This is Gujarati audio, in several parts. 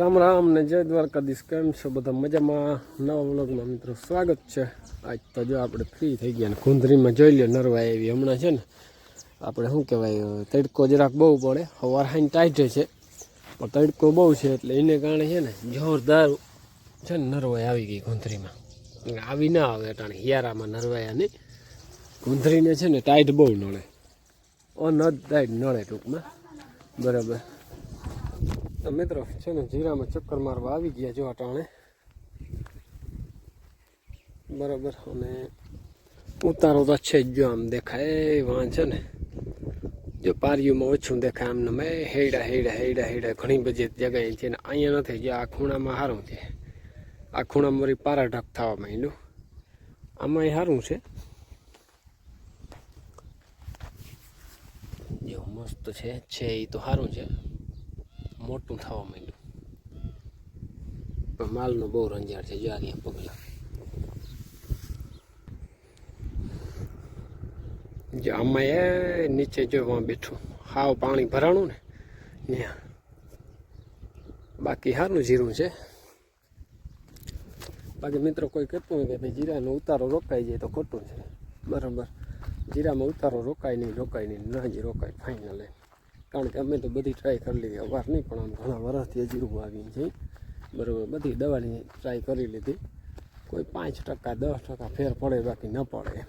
રામ રામ ને જય દ્વારકાધીશ. કેમ છો બધા? મજામાં? નવા વ્લોગમાં મિત્રો સ્વાગત છે. આજ તો જો આપણે ફ્રી થઈ ગયા ને કુંદરીમાં જોઈ લ્યો નરવાઈ એવી હમણાં છે ને આપણે શું કહેવાય તડકો જરાક બહુ પડે. સવાર હાઈને ટાઈટ છે પણ તડકો બહુ છે એટલે એને કારણે છે ને જોરદાર છે ને નરવાઈ આવી ગઈ કુંદરીમાં. આવી ના આવે અટાણે હિયારામાં નરવાયા નહીં. કુંદરીને છે ને ટાઈટ બહુ નળે, અન ટાઈટ નળે ટૂંકમાં. બરાબર. તો મિત્રો છે ને જીરામાં ચક્કર મારવા આવી ગયા જો અટાણે. બરાબર. અને ઉતારો તો છે જ જો આમ દેખાય વાં છે ને જો પારીઓમાં ઓછું દેખાય આમને મેં હેડા ઘણી બધી જગ્યાએ છે ને અહીંયા નથી. જો આ ખૂણામાં સારું છે, આ ખૂણામાં મારી પારા ઢક થવા માંડ્યું. આમાં સારું છે જો મસ્ત છે એ તો સારું છે, મોટું થવા માંડ્યું. પણ માલનો બહુ રંજાડ છે. જો આ પગલા જો આમાં એ નીચે જો બેઠું હાવ પાણી ભરાણું ને ત્યાં. બાકી સારું જીરું છે. બાકી મિત્રો કોઈ કહેતું હોય કે ભાઈ જીરાનો ઉતારો રોકાઈ જાય તો ખોટું છે. બરાબર. જીરામાં ઉતારો રોકાય નહીં ના જ રોકાય ફાઇનલ. કારણ કે અમે તો બધી ટ્રાય કરી લીધી. અવાર નહીં પણ આમ ઘણા વર્ષથી જીરું આવીને છે. બરાબર. બધી દવાની ટ્રાય કરી લીધી. કોઈ 5% 10% ફેર પડે, બાકી ન પડે.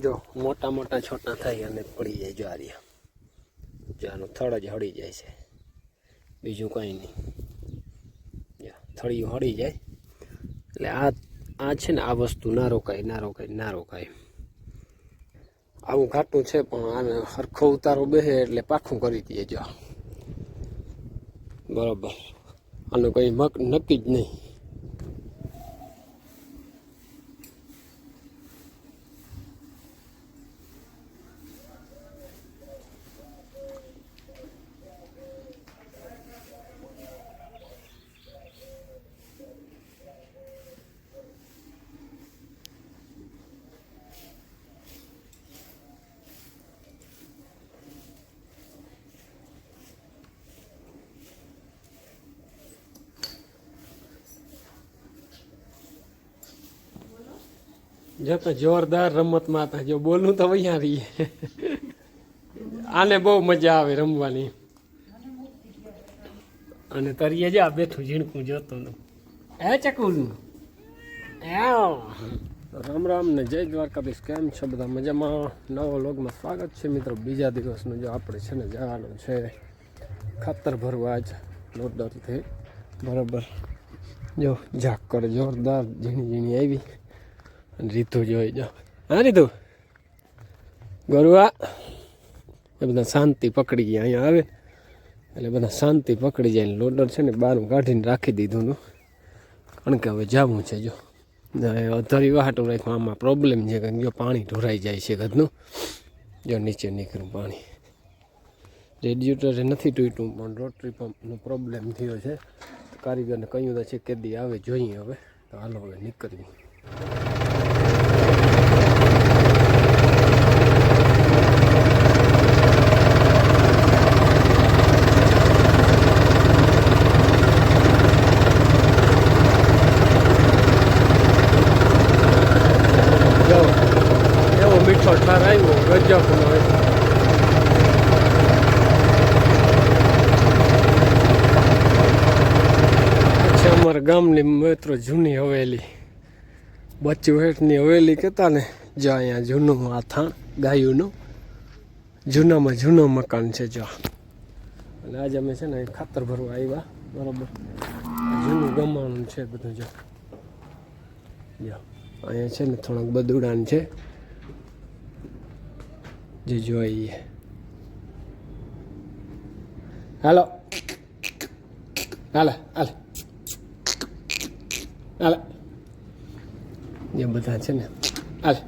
જો મોટા મોટા છોટા થાય અને પડી જાય. જો આર્યા જો આનું થડ જ હળી જાય છે, બીજું કંઈ નહીં. થળિયું હળી જાય એટલે આ છે ને આ વસ્તુ ના રોકાય. આવું ઘાટું છે પણ આને સરખો ઉતારો બેસે એટલે પાછું કરી દઈએ. જો બરાબર. આનું કંઈ નક્કી જ નહીં. જો તો જોરદાર રમતમાં હતા. જો બોલું તો અહીંયા રહીએ. આને બહુ મજા આવે રમવાની. અને તરીએ જ આ બેઠું ઝીણકું જોતું હે ચકુનું. રામ રામ ને જય દ્વારકાધીશ. કેમ છો બધા? મજામાં? નવા વ્લોગમાં સ્વાગત છે મિત્રો. બીજા દિવસનું જો આપણે છે ને જવાનું છે ખાતર ભરવા જ લોડરથી. બરાબર. જો ઝાકર જોરદાર ઝીણી આવી. રીતુ જોઈ જાઓ. હા રીતુ ગરુઆ એ બધા શાંતિ પકડી ગયા. અહીંયા આવે એટલે બધા શાંતિ પકડી જાય. લોડર છે ને બહારનું કાઢીને રાખી દીધું હતું, કારણ કે હવે જવું છે. જો અધરી વાહટું રાખ્યું. આમાં પ્રોબ્લેમ છે કે જો પાણી ઢોરાઈ જાય છે ઘરનું. જો નીચે નીકળ્યું પાણી. રેડિએટર નથી તૂટ્યું પણ રોટરી પંપનો પ્રોબ્લેમ થયો છે. કારીગરને કહ્યું તો છે કેદી આવે જોઈએ. હવે તો હાલો હવે નીકળવી. મીઠો ઠાર આવ્યો ગજબનો હોય. પછી અમારા ગામની મિત્રો જૂની હવેલી બચ્ચુ હેઠની હવેલી કહેતા ને. જો અહીંયા જૂનું આ થાણ ગાયુંનું જૂનામાં જૂનું મકાન છે. જો અને આજે અમે છે ને ખાતર ભરવા આવ્યા. બરાબર. જૂનું ગમાણું છે બધું. જો અહીંયા છે ને થોડાક બદુડાન છે જે જોઈએ. હાલો હાલે હાલે હાલે એ બધા છે ને હાલે.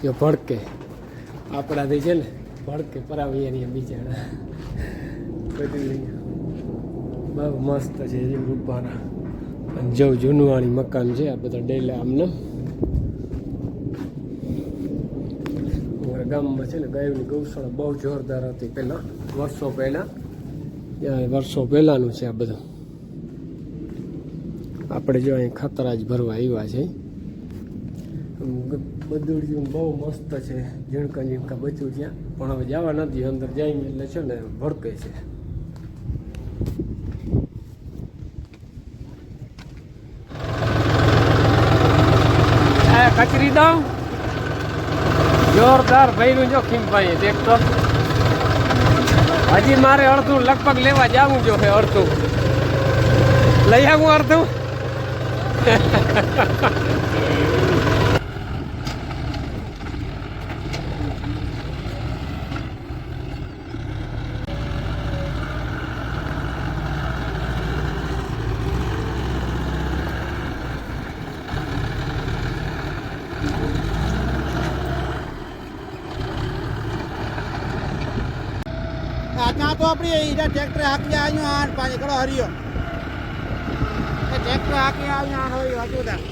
એ ભડકે આપણાથી છે ને ભડકે પરાવીએ બિચારા. બધી બહુ મસ્ત છે રૂપાના. જો જૂનવાણી મકાન છે આ બધા ડેલા આમને. અમારા ગામમાં છે ને ગાયોની ગૌશાળા બહુ જોરદાર હતી પહેલાં, વર્ષો પહેલાં. વર્ષો પહેલાંનું છે આ બધું. આપણે જો અહીં ખાતર જ ભરવા આવ્યા છે. બધું બહુ મસ્ત છે, ઝીણકા ઝીણકા બચ્યું ત્યાં, પણ હવે જવા નથી અંદર જઈને એટલે છે ને ભડકે છે. કચરી દઉં જોરદાર ભર્યું જો ખીમભાઈ દેખ તો. હજી મારે અડધું લગભગ લેવા જવું જો છે, અડધું લઈ આવું અડધું. ત્યાં તો આપણે ટ્રેક્ટર હાકી આવ્યું આઠ પાંચ કરો હરિયો ટ્રેક્ટર હાકી આવ્યું આઠ હોય હતું ત્યાં.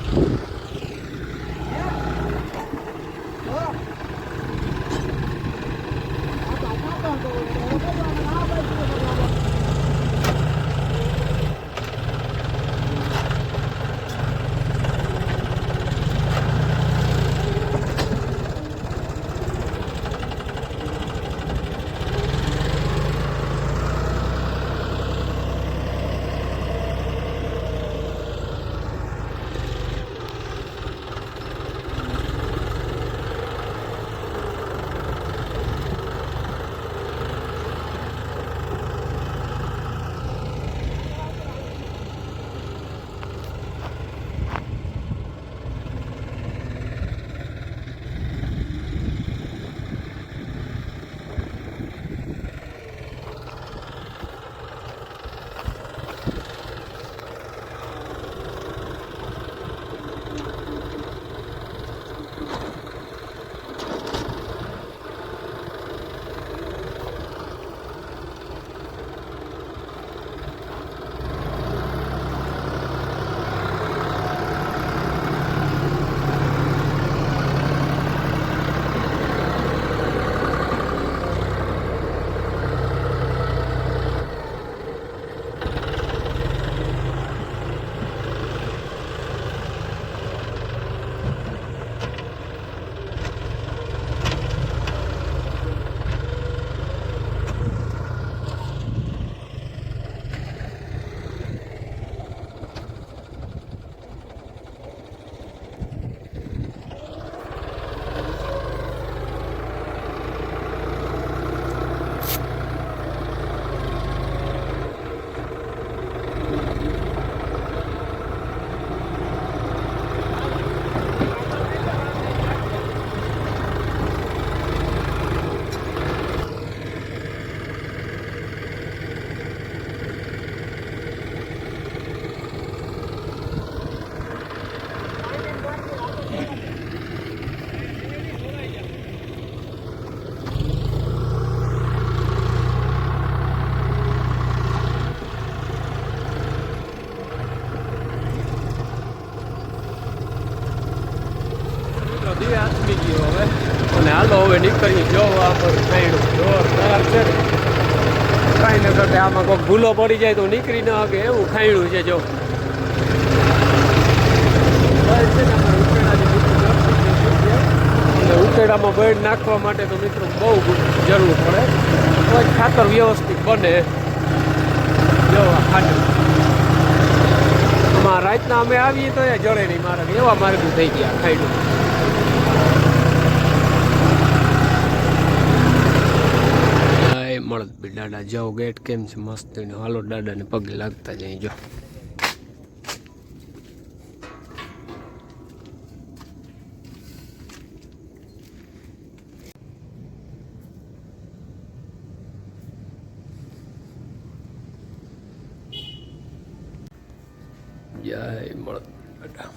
આથમી ગયો હવે, અને હાલો હવે નીકળી જોવા પર ખાઈડું જોરદાર છે ને. કાંઈ ન કરતે આમાં કોઈક ભૂલો પડી જાય તો નીકળી ન શકે એવું ખાઈડું છે જો. અને ઉકેડામાં બેડ નાખવા માટે તો મિત્રો બહુ જરૂર પડે, તો જ ખાતર વ્યવસ્થિત બને. જોવા ખાટું રાતના અમે આવીએ તો એ જડે નહીં મારે, એવા માર્ગું થઈ ગયા ખાઈડું. મળત બી દાદા જાઓ ગેટ કેમ છે મસ્ત, હાલો દાદાને પગે લાગતા જઈ જો. જય મળત દાદા.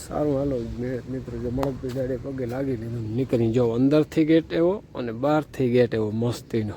સારું હાલો મિત્રો જો મળદભાઈ દાડે પગે લાગી લીધું નીકળી જાઓ અંદરથી ગેટ એવો અને બહારથી ગેટ એવો મસ્તીનો